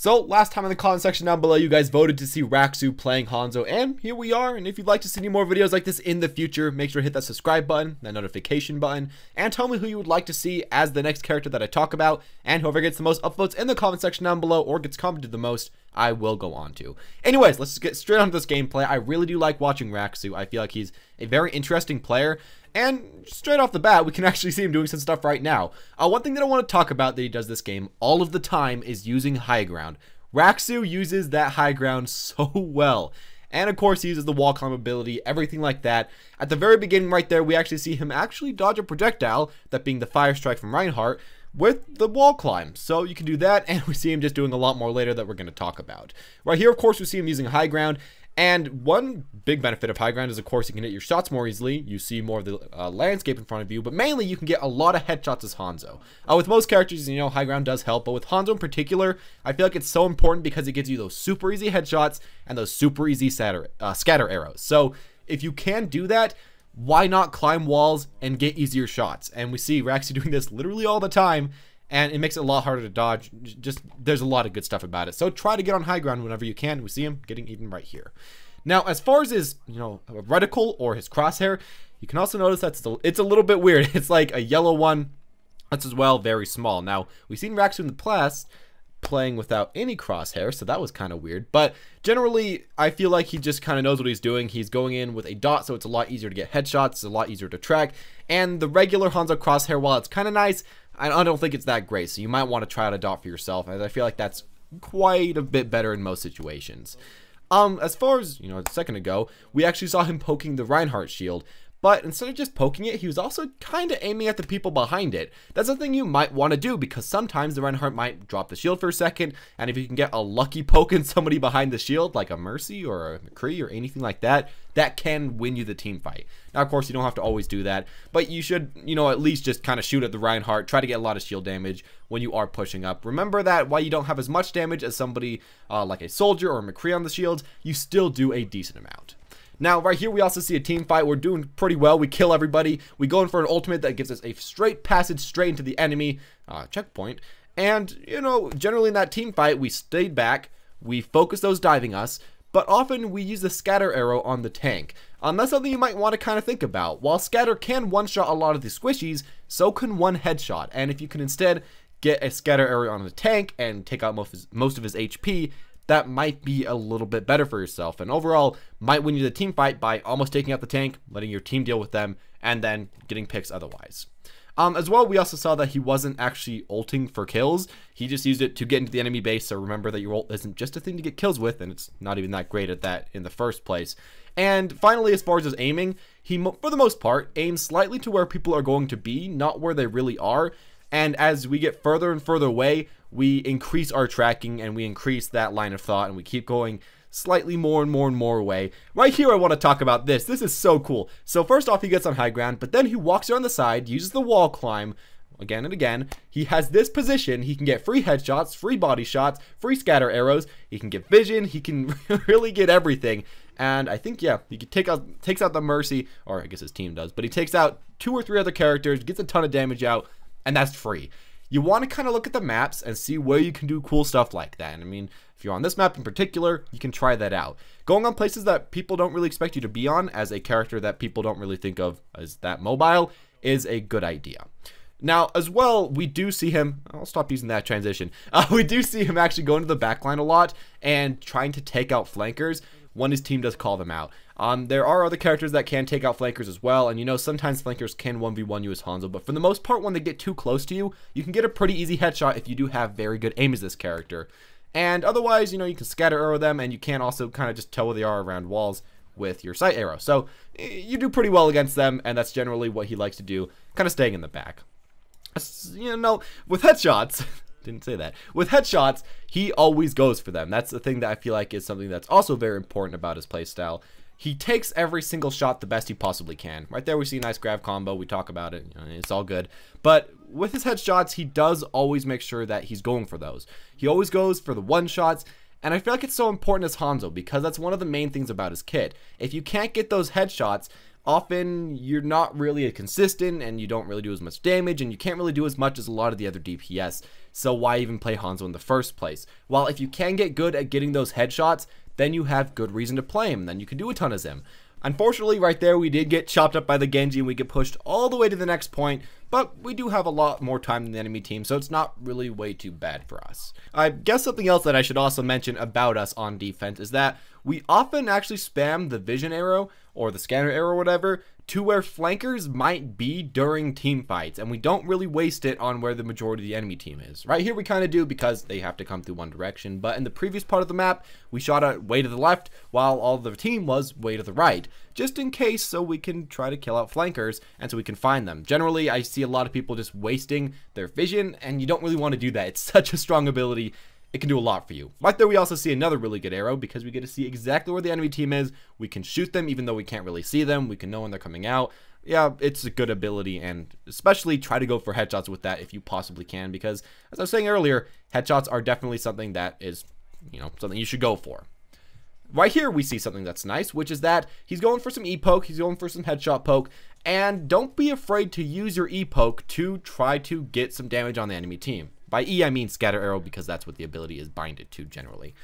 So last time in the comment section down below, you guys voted to see WRAXU playing Hanzo, and here we are. And if you'd like to see any more videos like this in the future, make sure to hit that subscribe button, that notification button, and tell me who you would like to see as the next character that I talk about. And whoever gets the most upvotes in the comment section down below or gets commented the most, I will go on to. Anyways, let's just get straight onto this gameplay. I really do like watching WRAXU. I feel like he's a very interesting player. And straight off the bat, we can actually see him doing some stuff right now. One thing that I want to talk about that he does this game all of the time is using high ground. WRAXU uses that high ground so well. And of course, he uses the wall climb ability, everything like that. At the very beginning right there, we actually see him actually dodge a projectile, that being the fire strike from Reinhardt, with the wall climb. So you can do that, and we see him just doing a lot more later that we're going to talk about. Right here, of course, we see him using high ground. And one big benefit of high ground is, of course, you can hit your shots more easily. You see more of the landscape in front of you, but mainly you can get a lot of headshots as Hanzo. With most characters, you know, high ground does help, but with Hanzo in particular, I feel like it's so important because it gives you those super easy headshots and those super easy scatter arrows. So if you can do that, why not climb walls and get easier shots? And we see WRAXU doing this literally all the time. And it makes it a lot harder to dodge. Just, there's a lot of good stuff about it. So try to get on high ground whenever you can. We see him getting even right here. Now, as far as his, reticle or his crosshair, you can also notice that it's a little bit weird. It's like a yellow one. That's as well very small. Now, we've seen WRAXU in the past playing without any crosshair, so that was kind of weird. But generally, I feel like he just kind of knows what he's doing. He's going in with a dot, so it's a lot easier to get headshots. It's a lot easier to track. And the regular Hanzo crosshair, while it's kind of nice, I don't think it's that great, so you might want to try out a dot for yourself, as I feel like that's quite a bit better in most situations. As far as, a second ago, we actually saw him poking the Reinhardt shield, but instead of just poking it, he was also kind of aiming at the people behind it. That's a thing you might want to do, because sometimes the Reinhardt might drop the shield for a second, and if you can get a lucky poke in somebody behind the shield, like a Mercy or a McCree or anything like that, that can win you the team fight. Now, of course, you don't have to always do that, but you should, at least just kind of shoot at the Reinhardt, try to get a lot of shield damage when you are pushing up. Remember that while you don't have as much damage as somebody like a Soldier or a McCree on the shields, you still do a decent amount. Now, right here, we also see a team fight. We're doing pretty well. We kill everybody. We go in for an ultimate that gives us a straight passage straight into the enemy checkpoint. And, generally in that team fight, we stayed back. We focus those diving us. But often, we use the scatter arrow on the tank. That's something you might want to kind of think about. While scatter can one-shot a lot of the squishies, so can one headshot. And if you can instead get a scatter arrow on the tank and take out most of his HP, that might be a little bit better for yourself, and overall might win you the team fight by almost taking out the tank, letting your team deal with them, and then getting picks otherwise. As well, we also saw that he wasn't actually ulting for kills. He just used it to get into the enemy base, so remember that your ult isn't just a thing to get kills with, and it's not even that great at that in the first place. And finally, as far as his aiming, he, for the most part, aims slightly to where people are going to be, not where they really are. And as we get further and further away, we increase our tracking and we increase that line of thought, and we keep going slightly more and more and more away. Right here, I want to talk about this. This is so cool. So first off, he gets on high ground, but then he walks around the side, uses the wall climb again and again. He has this position. He can get free headshots, free body shots, free scatter arrows. He can get vision. He can really get everything. And I think, yeah, he takes out the Mercy, or I guess his team does, but he takes out 2 or 3 other characters, gets a ton of damage out, and that's free. You want to kind of look at the maps and see where you can do cool stuff like that. And I mean, if you're on this map in particular, you can try that out. Going on places that people don't really expect you to be on as a character that people don't really think of as that mobile is a good idea. Now, as well, we do see him, I'll stop using that transition. We do see him actually going to the backline a lot and trying to take out flankers when his team does call them out. There are other characters that can take out flankers as well, and sometimes flankers can 1v1 you as Hanzo, but for the most part, when they get too close to you, you can get a pretty easy headshot if you do have very good aim as this character. And otherwise, you can scatter arrow them, and you can also kind of just tell where they are around walls with your sight arrow. So you do pretty well against them, and that's generally what he likes to do, kind of staying in the back. With headshots, didn't say that. With headshots, he always goes for them. That's the thing that I feel like is something that's also very important about his playstyle. He takes every single shot the best he possibly can. Right there, we see a nice grab combo. We talk about it. It's all good. But with his headshots, he does always make sure that he's going for those. He always goes for the one shots. And I feel like it's so important as Hanzo because that's one of the main things about his kit. If you can't get those headshots, often you're not really consistent and you don't really do as much damage and you can't really do as much as a lot of the other DPS. So why even play Hanzo in the first place? Well, if you can get good at getting those headshots, then you have good reason to play him. Then you can do a ton of Zim. Unfortunately, right there, we did get chopped up by the Genji and we get pushed all the way to the next point, but we do have a lot more time than the enemy team, so it's not really way too bad for us. I guess something else that I should also mention about us on defense is that we often actually spam the vision arrow or the scanner arrow or whatever to where flankers might be during team fights, and we don't really waste it on where the majority of the enemy team is. Right here we kind of do because they have to come through one direction, but in the previous part of the map we shot it way to the left while all the team was way to the right, just in case, so we can try to kill out flankers and so we can find them. Generally I see a lot of people just wasting their vision, and you don't really want to do that. It's such a strong ability. It can do a lot for you. Right there we also see another really good arrow because we get to see exactly where the enemy team is. We can shoot them even though we can't really see them. We can know when they're coming out. Yeah, it's a good ability, and especially try to go for headshots with that if you possibly can, because as I was saying earlier, headshots are definitely something that is, something you should go for. Right here we see something that's nice, which is that he's going for some E-poke, he's going for some headshot poke, and don't be afraid to use your E-poke to try to get some damage on the enemy team. By E, I mean scatter arrow, because that's what the ability is binded to generally.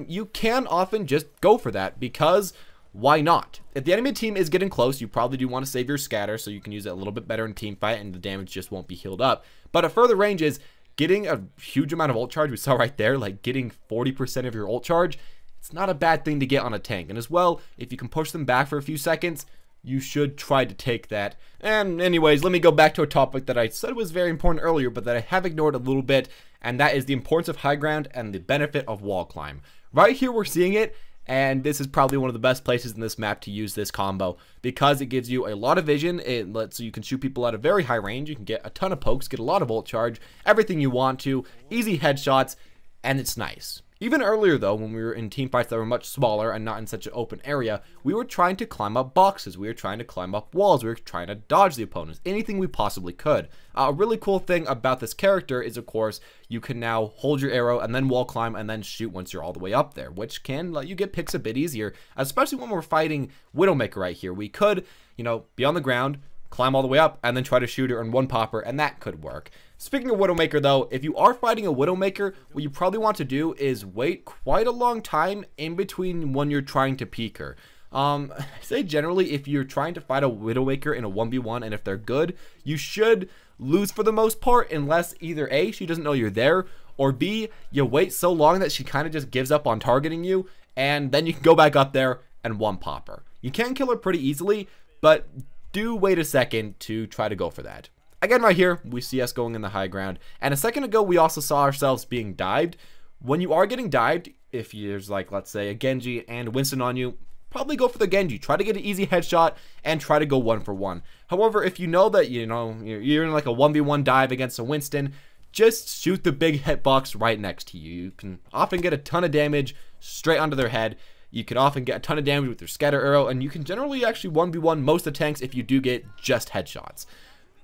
You can often just go for that, because why not? If the enemy team is getting close, you probably do want to save your scatter so you can use it a little bit better in team fight and the damage just won't be healed up. But at further ranges, getting a huge amount of ult charge, we saw right there, like getting 40% of your ult charge, it's not a bad thing to get on a tank. And as well, if you can push them back for a few seconds, you should try to take that. And anyways, let me go back to a topic that I said was very important earlier, but that I have ignored a little bit, and that is the importance of high ground and the benefit of wall climb. Right here we're seeing it, and this is probably one of the best places in this map to use this combo because it gives you a lot of vision. It lets you can shoot people at a very high range. You can get a ton of pokes, get a lot of ult charge, everything you want to, easy headshots, and it's nice. Even earlier though, when we were in team fights that were much smaller and not in such an open area, we were trying to climb up boxes, we were trying to climb up walls, we were trying to dodge the opponents, anything we possibly could. A really cool thing about this character is, of course, you can now hold your arrow and then wall climb and then shoot once you're all the way up there, which can let you get picks a bit easier, especially when we're fighting Widowmaker right here. We could, be on the ground, climb all the way up, and then try to shoot her in one popper, and that could work. Speaking of Widowmaker though, if you are fighting a Widowmaker, what you probably want to do is wait quite a long time in between when you're trying to peek her. I say generally, if you're trying to fight a Widowmaker in a 1v1 and if they're good, you should lose for the most part unless either A, she doesn't know you're there, or B, you wait so long that she kind of just gives up on targeting you, and then you can go back up there and one pop her. You can kill her pretty easily, but do wait a second to try to go for that. Again, right here, we see us going in the high ground. And a second ago, we also saw ourselves being dived. When you are getting dived, if there's like, let's say, a Genji and Winston on you, probably go for the Genji. Try to get an easy headshot and try to go 1-for-1. However, if you know that, you're in like a 1v1 dive against a Winston, just shoot the big hitbox right next to you. You can often get a ton of damage straight onto their head. You can often get a ton of damage with your scatter arrow, and you can generally actually 1v1 most of the tanks if you do get just headshots.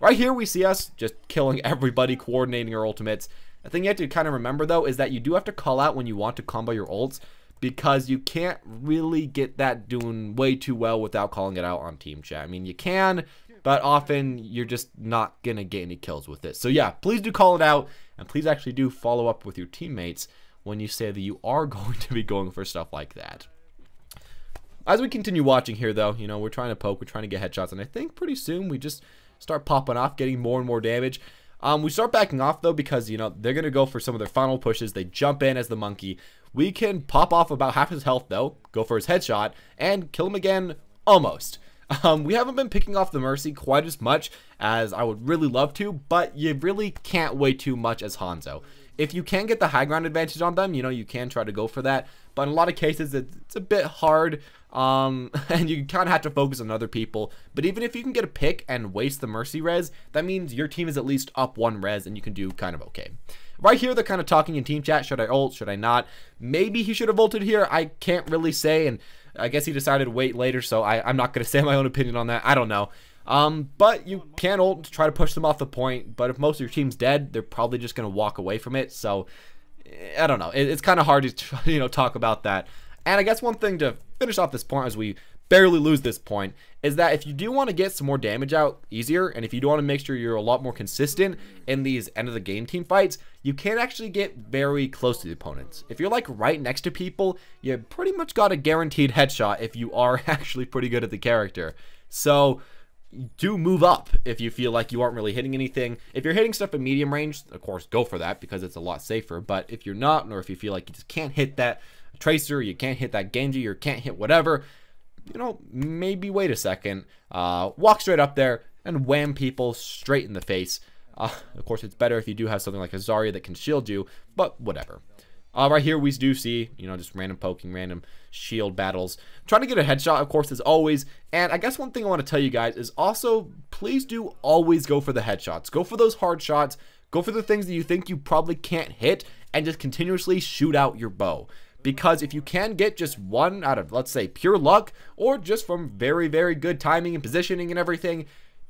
Right here we see us just killing everybody, coordinating our ultimates. The thing you have to kind of remember though is that you do have to call out when you want to combo your ults, because you can't really get that doing way too well without calling it out on team chat. I mean, you can, but often you're just not gonna get any kills with it. So yeah, please do call it out, and please actually do follow up with your teammates when you say that you are going to be going for stuff like that. As we continue watching here though, we're trying to poke, we're trying to get headshots, and I think pretty soon we just start popping off, getting more and more damage. We start backing off though because they're gonna go for some of their final pushes. They jump in as the monkey. We can pop off about half his health though, go for his headshot, and kill him again almost. We haven't been picking off the Mercy quite as much as I would really love to, but you really can't wait too much as Hanzo. If you can get the high ground advantage on them, you can try to go for that, but in a lot of cases it's a bit hard, and you kind of have to focus on other people. But even if you can get a pick and waste the Mercy res, that means your team is at least up 1 res and you can do kind of okay. Right here they're kind of talking in team chat, should I ult, should I not? Maybe he should have ulted here, I can't really say, and I guess he decided to wait later, so I'm not going to say my own opinion on that, I don't know. But you can ult to try to push them off the point, but if most of your team's dead, they're probably just going to walk away from it, so I don't know. It's kind of hard to talk about that. And I guess one thing to finish off this point as we barely lose this point, is that if you do want to get some more damage out easier, and if you do want to make sure you're a lot more consistent in these end of the game team fights, you can actually get very close to the opponents. If you're like right next to people, you pretty much got a guaranteed headshot if you are actually pretty good at the character. So do move up if you feel like you aren't really hitting anything. If you're hitting stuff at medium range, of course, go for that because it's a lot safer. But if you're not, or if you feel like you just can't hit that Tracer, you can't hit that Genji, or can't hit whatever, you know, maybe wait a second, walk straight up there and wham people straight in the face. Of course, it's better if you do have something like a Zarya that can shield you, but whatever. Right here, we do see, you know, just random poking, random shield battles. Trying to get a headshot, of course, as always. And I guess one thing I want to tell you guys is also, please do always go for the headshots. Go for those hard shots. Go for the things that you think you probably can't hit, and just continuously shoot out your bow. Because if you can get just one out of, let's say, pure luck, or just from very, very good timing and positioning and everything,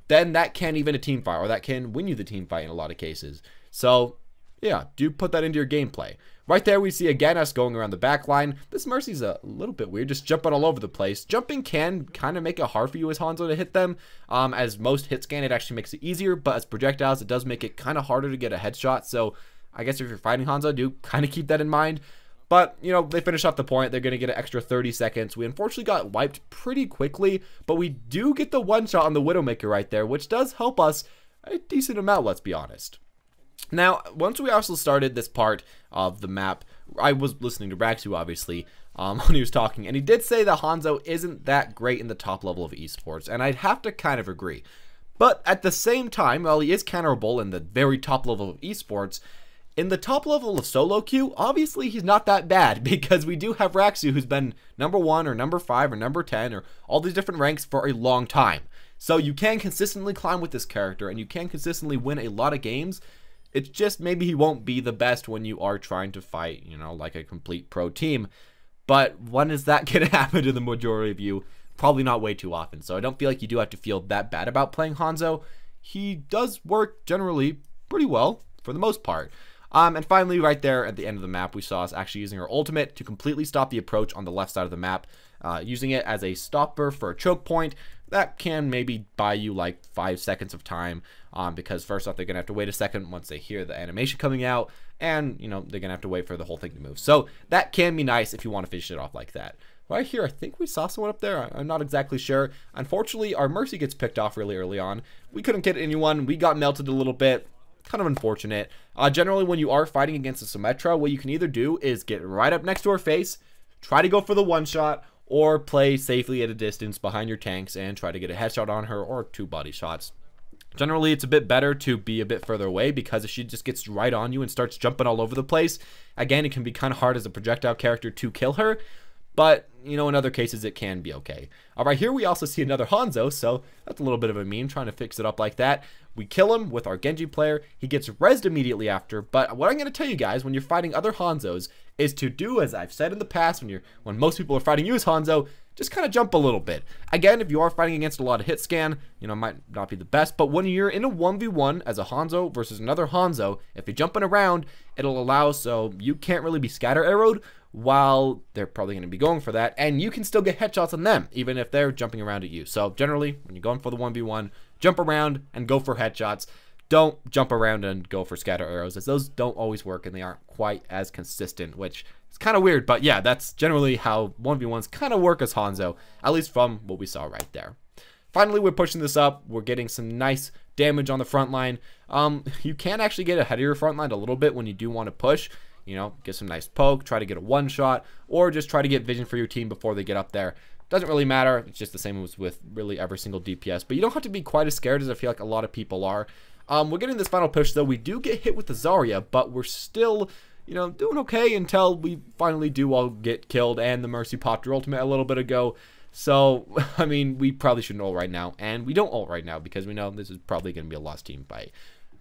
then that can even a team fight, or that can win you the team fight in a lot of cases. So, yeah, do put that into your gameplay. Right there, we see again us going around the back line. This Mercy's a little bit weird, just jumping all over the place. Jumping can kind of make it hard for you as Hanzo to hit them. As most hit scan, it actually makes it easier, but as projectiles, it does make it kind of harder to get a headshot. So, I guess if you're fighting Hanzo, do kind of keep that in mind. But, you know, they finish off the point. They're going to get an extra 30 seconds. We unfortunately got wiped pretty quickly, but we do get the one shot on the Widowmaker right there, which does help us a decent amount, let's be honest. Now, once we also started this part of the map, I was listening to WRAXU, obviously, when he was talking, and he did say that Hanzo isn't that great in the top level of esports, and I'd have to kind of agree. But at the same time, while he is counterable in the very top level of esports, in the top level of solo queue, obviously he's not that bad, because we do have WRAXU, who's been number 1 or number 5 or number 10 or all these different ranks for a long time. So you can consistently climb with this character, and you can consistently win a lot of games. It's just maybe he won't be the best when you are trying to fight, you know, like a complete pro team. But when is that going to happen to the majority of you? Probably not way too often. So I don't feel like you do have to feel that bad about playing Hanzo. He does work generally pretty well for the most part. And finally, right there at the end of the map, we saw us actually using our ultimate to completely stop the approach on the left side of the map, using it as a stopper for a choke point. That can maybe buy you like 5 seconds of time, because first off, they're going to have to wait a second once they hear the animation coming out, and, you know, they're going to have to wait for the whole thing to move. So that can be nice if you want to finish it off like that. Right here, I think we saw someone up there. I'm not exactly sure. Unfortunately, our Mercy gets picked off really early on. We couldn't get anyone. We got melted a little bit. Kind of unfortunate. Generally, when you are fighting against a Symmetra, what you can either do is get right up next to her face, try to go for the one shot, or play safely at a distance behind your tanks and try to get a headshot on her, or 2 body shots. Generally, it's a bit better to be a bit further away, because if she just gets right on you and starts jumping all over the place, again, it can be kind of hard as a projectile character to kill her. But, you know, in other cases, it can be okay. All right, here we also see another Hanzo, so that's a little bit of a meme, trying to fix it up like that. We kill him with our Genji player. He gets rezzed immediately after, but what I'm going to tell you guys when you're fighting other Hanzos is to do, as I've said in the past, when most people are fighting you as Hanzo, just kind of jump a little bit. Again, if you are fighting against a lot of hit scan, you know, it might not be the best, but when you're in a 1v1 as a Hanzo versus another Hanzo, if you're jumping around, it'll allow so you can't really be scatter arrowed, while they're probably going to be going for that, and you can still get headshots on them, even if they're jumping around at you. So generally, when you're going for the 1v1, jump around and go for headshots. Don't jump around and go for scatter arrows, as those don't always work and they aren't quite as consistent, which is kind of weird. But yeah, that's generally how 1v1s kind of work as Hanzo, at least from what we saw right there. Finally, we're pushing this up. We're getting some nice damage on the front line. You can actually get ahead of your front line a little bit when you do want to push. You know, get some nice poke, try to get a one shot, or just try to get vision for your team before they get up there. Doesn't really matter. It's just the same as with really every single DPS, but you don't have to be quite as scared as I feel like a lot of people are. We're getting this final push, though. We do get hit with the Zarya, but we're still, you know, doing okay until we finally do all get killed, and the Mercy popped her ultimate a little bit ago. So, I mean, we probably shouldn't ult right now, and we don't ult right now because we know this is probably going to be a lost team fight.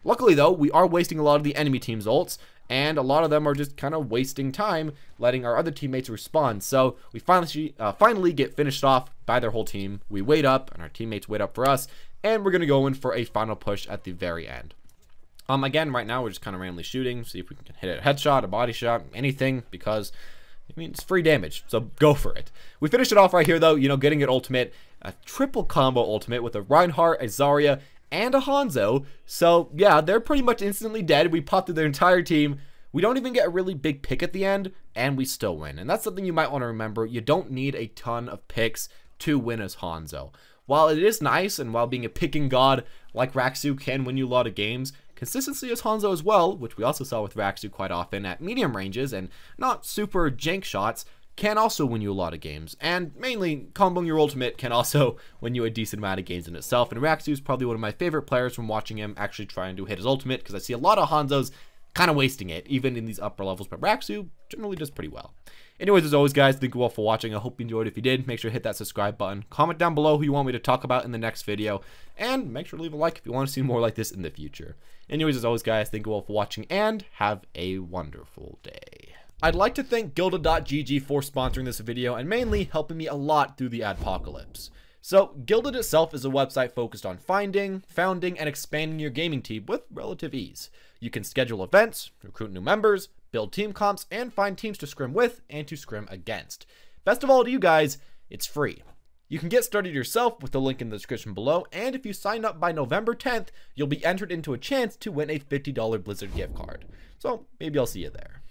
Luckily, though, we are wasting a lot of the enemy team's ults, and a lot of them are just kind of wasting time letting our other teammates respond. So we finally get finished off by their whole team. We wait up, and our teammates wait up for us, and we're going to go in for a final push at the very end. Again, right now, we're just kind of randomly shooting, see if we can hit a headshot, a body shot, anything, because I mean, it's free damage, so go for it. We finished it off right here, though, you know, getting an ultimate, a triple combo ultimate with a Reinhardt, a Zarya, and a Hanzo. So, yeah, they're pretty much instantly dead. We popped through their entire team. We don't even get a really big pick at the end, and we still win. And that's something you might want to remember. You don't need a ton of picks to win as Hanzo. While it is nice, and while being a picking god like WRAXU can win you a lot of games, consistency as Hanzo as well, which we also saw with WRAXU quite often at medium ranges and not super jank shots, can also win you a lot of games. And mainly, comboing your ultimate can also win you a decent amount of games in itself. And WRAXU is probably one of my favorite players from watching him actually trying to hit his ultimate, because I see a lot of Hanzos kind of wasting it, even in these upper levels, but WRAXU generally does pretty well. Anyways, as always, guys, thank you all for watching. I hope you enjoyed. If you did, make sure to hit that subscribe button. Comment down below who you want me to talk about in the next video. And make sure to leave a like if you want to see more like this in the future. Anyways, as always, guys, thank you all for watching, and have a wonderful day. I'd like to thank Gilded.gg for sponsoring this video, and mainly helping me a lot through the adpocalypse. So, Gilded itself is a website focused on finding, founding, and expanding your gaming team with relative ease. You can schedule events, recruit new members, build team comps, and find teams to scrim with and to scrim against. Best of all to you guys, it's free. You can get started yourself with the link in the description below, and if you sign up by November 10th, you'll be entered into a chance to win a $50 Blizzard gift card. So, maybe I'll see you there.